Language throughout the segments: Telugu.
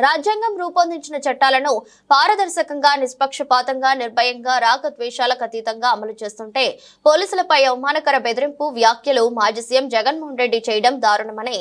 రాజ్యాంగం రూపొందించిన చట్టాలను పారదర్శకంగా, నిష్పక్షపాతంగా, నిర్భయంగా, రాగద్వేషాలకు అతీతంగా అమలు చేస్తుంటే పోలీసులపై అవమానకర బెదిరింపు వ్యాఖ్యలు మాజీ సీఎం జగన్మోహన్ రెడ్డి చేయడం దారుణమని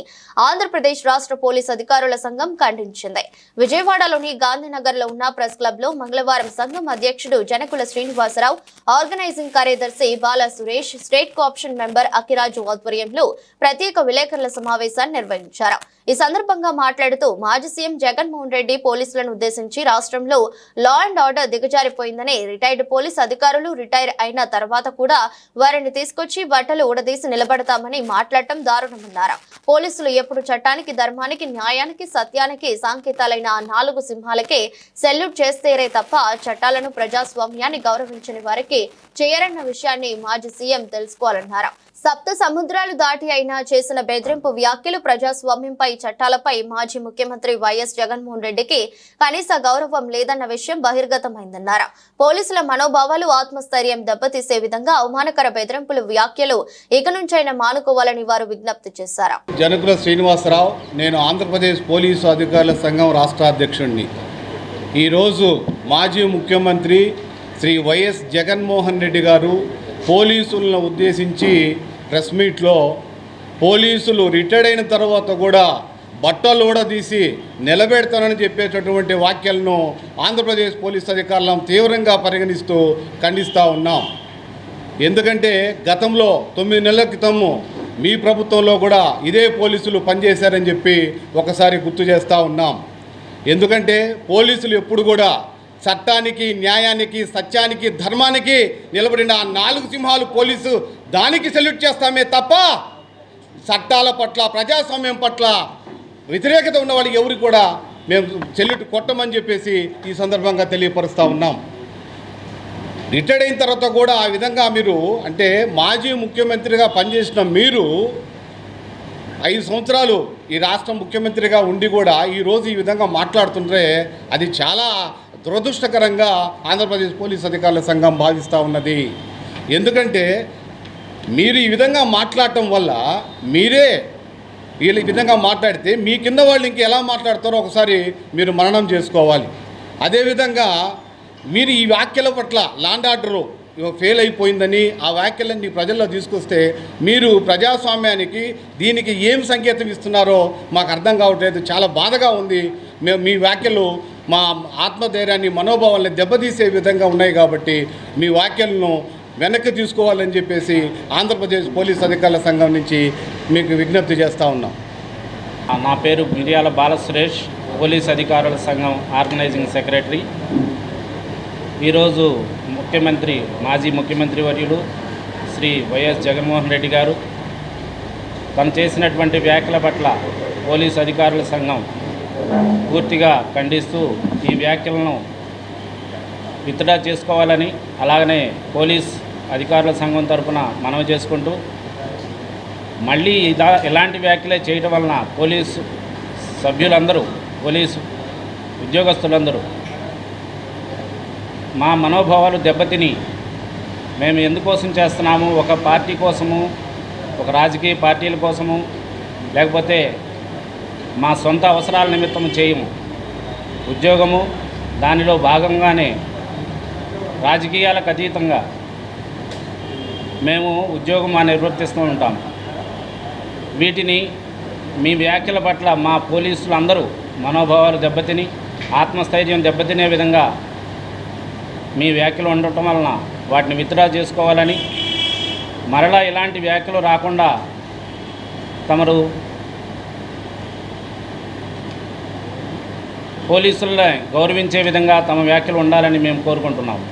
ఆంధ్రప్రదేశ్ రాష్ట్ర పోలీసు అధికారుల సంఘం ఖండించింది. విజయవాడలోని గాంధీనగర్లో ఉన్న ప్రెస్ క్లబ్ లో మంగళవారం సంఘం అధ్యక్షుడు జనకుల శ్రీనివాసరావు, ఆర్గనైజింగ్ కార్యదర్శి బాల సురేష్, స్టేట్ కోఆప్షన్ మెంబర్ అకిరాజు ఆధ్వర్యంలో ప్రత్యేక విలేకరుల సమావేశాన్ని నిర్వహించారు. ఈ సందర్భంగా మాట్లాడుతూ మాజీ సీఎం జగన్మోహన్ రెడ్డి పోలీసులను ఉద్దేశించి రాష్ట్రంలో లా అండ్ ఆర్డర్ దిగజారిపోయిందని, రిటైర్డ్ పోలీస్ అధికారులు రిటైర్ అయిన తర్వాత కూడా వారిని తీసుకొచ్చి బట్టలు ఊడదీసి నిలబడతామని మాట్లాడటం దారుణమన్నారు. పోలీసులు ఎప్పుడు చట్టానికి, ధర్మానికి, న్యాయానికి, సత్యానికి సంకేతాలైన ఆ 4 సింహాలకే సెల్యూట్ చేస్తేరే తప్ప చట్టాలను, ప్రజాస్వామ్యాన్ని గౌరవించని వారికి చేయరన్న విషయాన్ని మాజీ సీఎం తెలుసుకోవాలన్నారు. సప్త సముద్రాలు దాటి అయినా చేసిన బెదిరింపు వ్యాఖ్యలు ప్రజాస్వామ్యంపై, చట్టాలపై మాజీ ముఖ్యమంత్రి వైఎస్ జగన్మోహన్ రెడ్డికి కనీస గౌరవం లేదన్న విషయం బహిర్గతమైందన్నారు. పోలీసుల మనోభావాలు, ఆత్మస్థైర్యం దెబ్బతీసే విధంగా అవమానకర బెదిరింపులు వ్యాఖ్యలు ఇక నుంచైనా మానుకోవాలని వారు విజ్ఞప్తి చేశారు. జనకుల శ్రీనివాసరావు, నేను ఆంధ్రప్రదేశ్ పోలీసు అధికారుల సంఘం రాష్ట్ర అధ్యక్షుడిని. ఈరోజు మాజీ ముఖ్యమంత్రి శ్రీ వైఎస్ జగన్మోహన్ రెడ్డి గారు పోలీసులను ఉద్దేశించి ప్రెస్ మీట్లో పోలీసులు రిటైర్డ్ అయిన తర్వాత కూడా బట్టలు ఊడదీసి నిలబెడతానని చెప్పేటటువంటి వాక్యాలను ఆంధ్రప్రదేశ్ పోలీస్ అధికారులను తీవ్రంగా పరిగణిస్తూ ఖండిస్తూ ఉన్నాం. ఎందుకంటే గతంలో 9 నెలల క్రితము మీ ప్రభుత్వంలో కూడా ఇదే పోలీసులు పనిచేశారని చెప్పి ఒకసారి గుర్తు చేస్తూ ఉన్నాం. ఎందుకంటే పోలీసులు ఎప్పుడు కూడా చట్టానికి, న్యాయానికి, సత్యానికి, ధర్మానికి నిలబడిన ఆ 4 సింహాలు పోలీసు, దానికి సెల్యూట్ చేస్తామే తప్ప చట్టాల పట్ల, ప్రజాస్వామ్యం పట్ల వ్యతిరేకత ఉన్న వాళ్ళకి ఎవరికి కూడా మేము సెల్యూట్ కొట్టమని చెప్పేసి ఈ సందర్భంగా తెలియపరుస్తూ ఉన్నాం. రిటైర్డ్ అయిన తర్వాత కూడా ఆ విధంగా మీరు, అంటే మాజీ ముఖ్యమంత్రిగా పనిచేసిన మీరు 5 సంవత్సరాలు ఈ రాష్ట్ర ముఖ్యమంత్రిగా ఉండి కూడా ఈరోజు ఈ విధంగా మాట్లాడుతుంటే అది చాలా దురదృష్టకరంగా ఆంధ్రప్రదేశ్ పోలీస్ అధికారుల సంఘం భావిస్తూ ఉన్నది. ఎందుకంటే మీరు ఈ విధంగా మాట్లాడటం వల్ల, మీరే వీళ్ళు ఈ విధంగా మాట్లాడితే మీ కింద వాళ్ళు ఇంక ఎలా మాట్లాడతారో ఒకసారి మీరు మననం చేసుకోవాలి. అదేవిధంగా మీరు ఈ వ్యాఖ్యల పట్ల లాండ్ ఆర్డరు ఫెయిల్ అయిపోయిందని ఆ వ్యాఖ్యలన్నీ ప్రజల్లో తీసుకొస్తే మీరు ప్రజాస్వామ్యానికి, దీనికి ఏం సంకేతం ఇస్తున్నారో మాకు అర్థం కావట్లేదు. చాలా బాధగా ఉంది. మేము మీ వ్యాఖ్యలు మా ఆత్మధైర్యాన్ని, మనోభావాన్ని దెబ్బతీసే విధంగా ఉన్నాయి కాబట్టి మీ వ్యాఖ్యలను వెనక్కి తీసుకోవాలని చెప్పేసి ఆంధ్రప్రదేశ్ పోలీస్ అధికారుల సంఘం నుంచి మీకు విజ్ఞప్తి చేస్తూ ఉన్నాం. నా పేరు మిర్యాల బాల సురేష్, పోలీస్ అధికారుల సంఘం ఆర్గనైజింగ్ సెక్రటరీ. ఈరోజు మాజీ ముఖ్యమంత్రి వర్యులు శ్రీ వైఎస్ జగన్మోహన్ రెడ్డి గారు తను చేసినటువంటి వ్యాఖ్యల పట్ల పోలీసు అధికారుల సంఘం పూర్తిగా ఖండిస్తూ ఈ వ్యాఖ్యలను విత్డ్రా చేసుకోవాలని, అలాగనే పోలీస్ అధికారుల సంఘం తరఫున మనవి చేసుకుంటూ, మళ్ళీ ఇలాంటి వ్యాఖ్యలే చేయడం వలన పోలీసు సభ్యులందరూ, పోలీసు ఉద్యోగస్తులందరూ మా మనోభావాలు దెబ్బతిని మేము ఎందుకోసం చేస్తున్నాము, ఒక పార్టీ కోసము, ఒక రాజకీయ పార్టీల కోసము, లేకపోతే మా సొంత అవసరాల నిమిత్తము చేయము. ఉద్యోగము దానిలో భాగంగానే రాజకీయాలకు అతీతంగా మేము ఉద్యోగం నిర్వర్తిస్తూ ఉంటాం. వీటిని, మీ వ్యాఖ్యల పట్ల మా పోలీసులు అందరూ మనోభావాలు దెబ్బతిని, ఆత్మస్థైర్యం దెబ్బతినే విధంగా మీ వ్యాఖ్యలు ఉండటం వలన వాటిని విత్డ్రా చేసుకోవాలని, మరలా ఇలాంటి వ్యాఖ్యలు రాకుండా తమరు పోలీసులను గౌరవించే విధంగా తమ వ్యాఖ్యలు ఉండాలని మేము కోరుకుంటున్నాము.